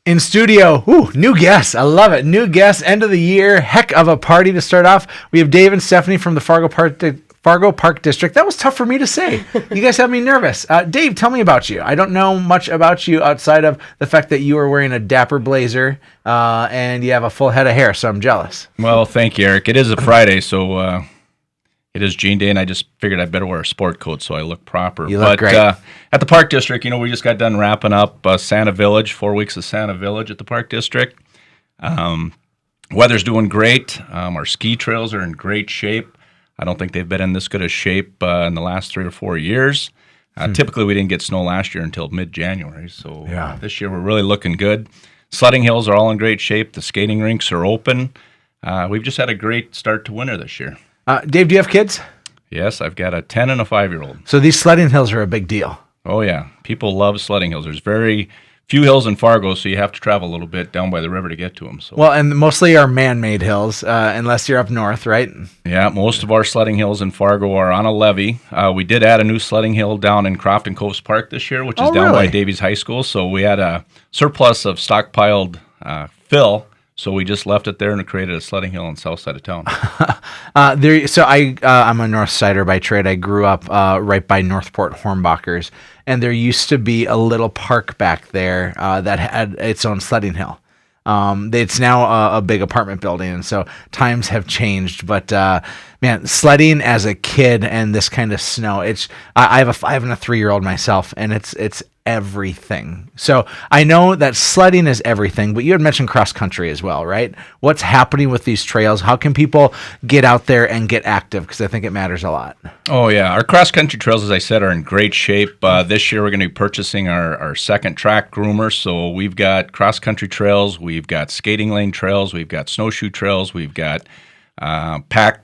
In studio, new guests. I love it. New guests, end of the year. Heck of a party to start off. We have Dave and Stephanie from the Fargo Park District. That was tough for me to say. You guys have me nervous. Dave, tell me about you. I don't know much about you outside of the fact that you are wearing a dapper blazer and you have a full head of hair, so I'm jealous. Well, thank you, Eric. It is a Friday, so it is Jean Day, and I just figured I'd better wear a sport coat so I look proper. You look great. At the Park District, we just got done wrapping up Santa Village, 4 weeks of Santa Village at the Park District. Weather's doing great. Our ski trails are in great shape. I don't think they've been in this good a shape in the last 3 or 4 years. Typically, we didn't get snow last year until mid-January, so this year we're really looking good. Sledding hills are all in great shape. The skating rinks are open. We've just had a great start to winter this year. Dave, do you have kids? Yes, I've got a 10 and a 5-year-old. So these sledding hills are a big deal. Oh, yeah. People love sledding hills. There's very few hills in Fargo, so you have to travel a little bit down by the river to get to them. So. Well, and mostly are man-made hills, unless you're up north, right? Yeah, most of our sledding hills in Fargo are on a levee. We did add a new sledding hill down in Crofton Coves Park this year, which is down by Davies High School. So we had a surplus of stockpiled fill. So we just left it there and created a sledding hill on the south side of town. I'm a North Sider by trade. I grew up right by Northport Hornbachers, and there used to be a little park back there that had its own sledding hill. It's now a big apartment building, and so times have changed. But man, sledding as a kid and this kind of snow, I have a 5 and a 3-year-old myself, and it's everything. So I know that sledding is everything, but you had mentioned cross country as well, right? What's happening with these trails? How can people get out there and get active? Because I think it matters a lot. Oh, yeah. Our cross country trails, as I said, are in great shape. This year we're going to be purchasing our second track groomer. So we've got cross country trails, we've got skating lane trails, we've got snowshoe trails, we've got packed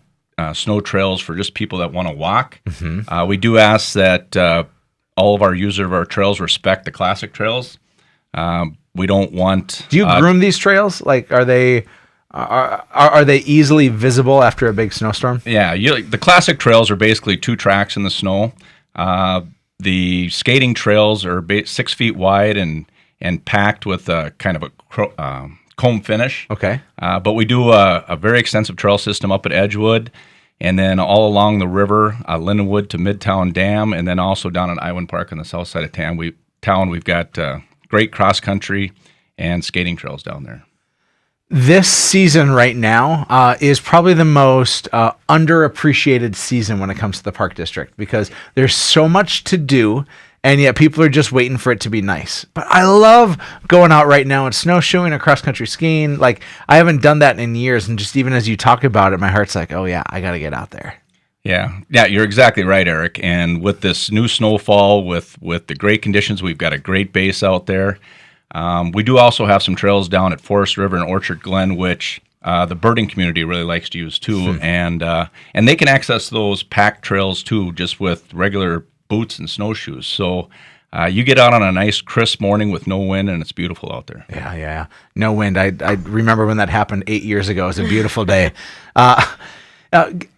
snow trails for just people that want to walk. Mm-hmm. We do ask that all of our users of our trails respect the classic trails. We don't want. Do you groom these trails? Like, are they easily visible after a big snowstorm? Yeah, the classic trails are basically 2 tracks in the snow. The skating trails are 6 feet wide and packed with a kind of a comb finish. Okay. But we do a very extensive trail system up at Edgewood. And then all along the river, Lindenwood to Midtown Dam, and then also down at Iwan Park on the south side of town, we've got great cross-country and skating trails down there. This season right now is probably the most underappreciated season when it comes to the Park District because there's so much to do, and yet people are just waiting for it to be nice. But I love going out right now and snowshoeing or cross-country skiing. Like, I haven't done that in years, and just even as you talk about it, my heart's like, oh, yeah, I got to get out there. Yeah, you're exactly right, Eric. And with this new snowfall, with the great conditions, we've got a great base out there. We do also have some trails down at Forest River and Orchard Glen, which the birding community really likes to use, too. And they can access those packed trails, too, just with regular boots and snowshoes. So you get out on a nice crisp morning with no wind, and it's beautiful out there. Yeah. No wind. I remember when that happened 8 years ago. It was a beautiful day.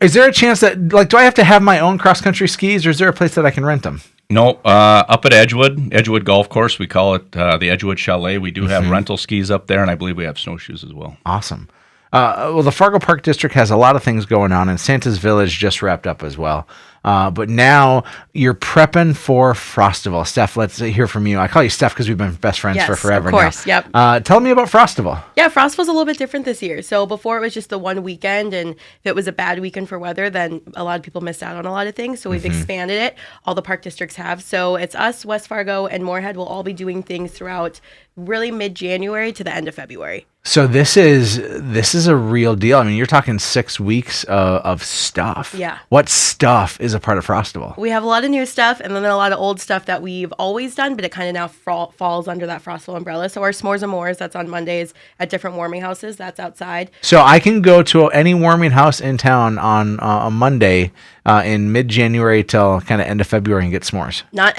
Is there a chance that, like, do I have to have my own cross-country skis, or is there a place that I can rent them? No, up at Edgewood Golf Course, we call it the Edgewood Chalet. We do have rental skis up there, and I believe we have snowshoes as well. Awesome. Well, the Fargo Park District has a lot of things going on, and Santa's Village just wrapped up as well. But now you're prepping for Frostival. Steph, let's hear from you. I call you Steph because we've been best friends for forever now. Yes, of course, yep. Tell me about Frostival. Yeah, Frostival's a little bit different this year. So before it was just the one weekend, and if it was a bad weekend for weather, then a lot of people missed out on a lot of things. So we've expanded it. All the park districts have. So it's us, West Fargo, and Moorhead will all be doing things throughout really mid-January to the end of February. So this is a real deal. I mean, you're talking 6 weeks of stuff. Yeah. What stuff is a part of Frostival? We have a lot of new stuff, and then a lot of old stuff that we've always done, but it kind of now falls under that Frostival umbrella. So our S'mores and Moors, that's on Mondays at different warming houses. That's outside. So I can go to any warming house in town on a Monday in mid-January till kind of end of February and get s'mores. Not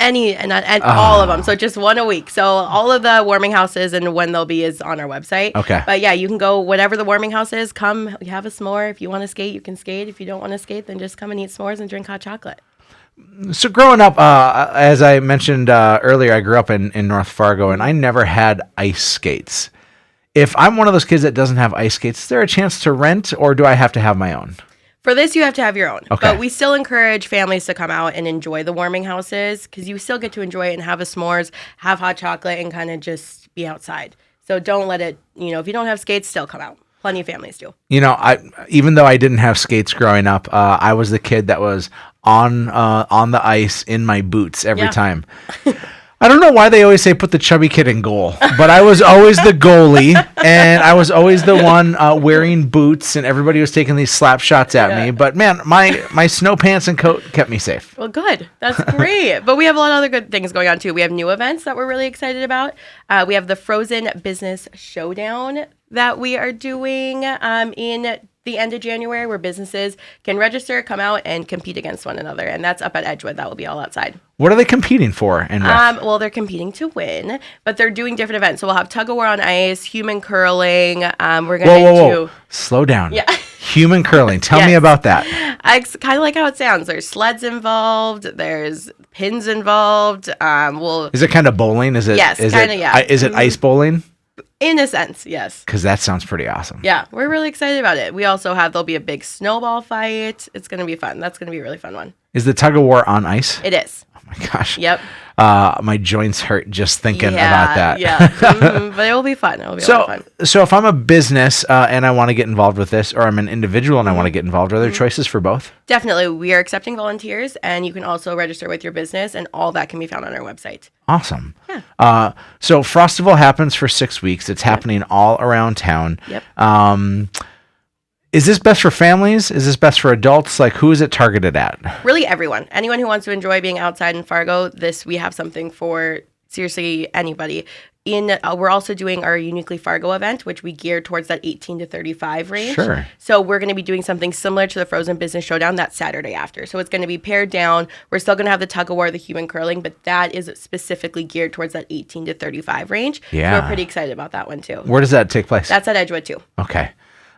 all of them. So just one a week. So all of the warming houses and when they'll be is on our website. Okay. But yeah, you can go whatever the warming house is. Come, you have a s'more. If you want to skate, you can skate. If you don't want to skate, then just come and eat s'mores and drink hot chocolate. So growing up, as I mentioned earlier, I grew up in North Fargo, and I never had ice skates. If I'm one of those kids that doesn't have ice skates, is there a chance to rent, or do I have to have my own? For this, you have to have your own. Okay. But we still encourage families to come out and enjoy the warming houses because you still get to enjoy it and have a s'mores, have hot chocolate, and kind of just be outside. So don't let it, if you don't have skates, still come out. Plenty of families do. Even though I didn't have skates growing up, I was the kid that was on the ice in my boots every time. I don't know why they always say put the chubby kid in goal, but I was always the goalie, and I was always the one wearing boots, and everybody was taking these slap shots at me. But man, my snow pants and coat kept me safe. Well, good. That's great. But we have a lot of other good things going on too. We have new events that we're really excited about. We have the Frozen Business Showdown that we are doing in the end of January, where businesses can register, come out, and compete against one another. And that's up at Edgewood. That will be all outside. What are they competing for? Well, they're competing to win, but they're doing different events. So we'll have tug of war on ice, human curling. We're going to do... Slow down. Yeah. Human curling. Tell me about that. It's kind of like how it sounds. There's sleds involved. There's pins involved. Is it kind of bowling? Is it? Yes, kind of, yeah. Is it ice bowling? In a sense, yes. Because that sounds pretty awesome. Yeah, we're really excited about it. We also there'll be a big snowball fight. It's going to be fun. That's going to be a really fun one. Is the tug of war on ice? It is. Oh my gosh. Yep. My joints hurt just thinking about that. Yeah. But it will be fun. It will be a lot of fun. So if I'm a business and I want to get involved with this, or I'm an individual and I want to get involved, are there choices for both? Definitely. We are accepting volunteers, and you can also register with your business, and all that can be found on our website. Awesome. Yeah. So Frostival happens for 6 weeks. It's happening all around town. Yep. Is this best for families? Is this best for adults? Like, who is it targeted at? Really everyone. Anyone who wants to enjoy being outside in Fargo, we have something for seriously anybody. We're also doing our Uniquely Fargo event, which we gear towards that 18 to 35 range. Sure. So we're going to be doing something similar to the Frozen Business Showdown that Saturday after. So it's going to be pared down. We're still going to have the tug of war, the human curling, but that is specifically geared towards that 18 to 35 range. Yeah. So we're pretty excited about that one too. Where does that take place? That's at Edgewood too. Okay.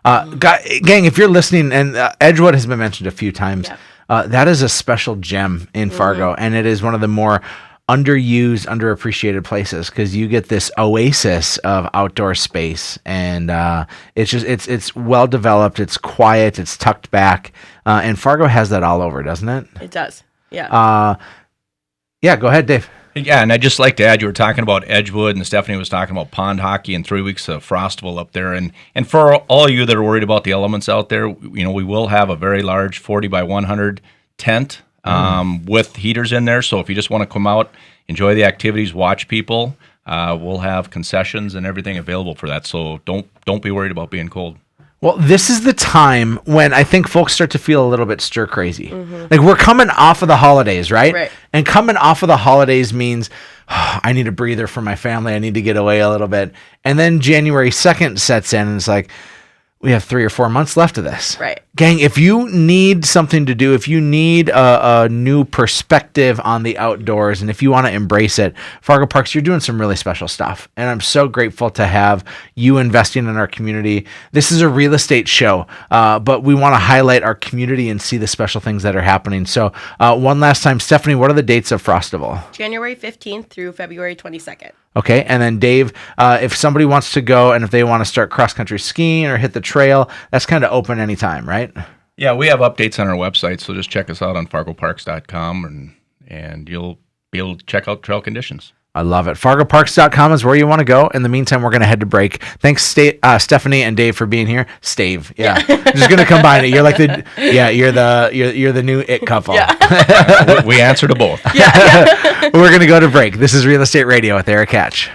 Gang, if you're listening, and Edgewood has been mentioned a few times, that is a special gem in Fargo, and it is one of the more underused, underappreciated places because you get this oasis of outdoor space, and it's well developed, it's quiet, it's tucked back, and Fargo has that all over, doesn't it? It does. Yeah. Go ahead, Dave. Yeah, and I'd just like to add, you were talking about Edgewood, and Stephanie was talking about pond hockey and 3 weeks of Frostival up there. And for all you that are worried about the elements out there, we will have a very large 40 by 100 tent with heaters in there. So if you just want to come out, enjoy the activities, watch people, we'll have concessions and everything available for that. So don't be worried about being cold. Well, this is the time when I think folks start to feel a little bit stir crazy. Like, we're coming off of the holidays, right? Right. And coming off of the holidays means I need a breather for my family. I need to get away a little bit. And then January 2nd sets in, and it's like, we have 3 or 4 months left of this. Right. Gang, if you need something to do, if you need a new perspective on the outdoors, and if you want to embrace it, Fargo Parks, you're doing some really special stuff. And I'm so grateful to have you investing in our community. This is a real estate show, but we want to highlight our community and see the special things that are happening. So one last time, Stephanie, what are the dates of Frostival? January 15th through February 22nd. Okay, and then Dave, if somebody wants to go and if they want to start cross-country skiing or hit the trail, that's kind of open anytime, right? Yeah, we have updates on our website, so just check us out on fargoparks.com, and you'll be able to check out trail conditions. I love it. FargoParks.com is where you want to go. In the meantime, we're going to head to break. Thanks, Stephanie and Dave, for being here. Stave, yeah. Just going to combine it. You're like you're the new it couple. Yeah. We answer to both. Yeah. We're going to go to break. This is Real Estate Radio with Erik Hatch.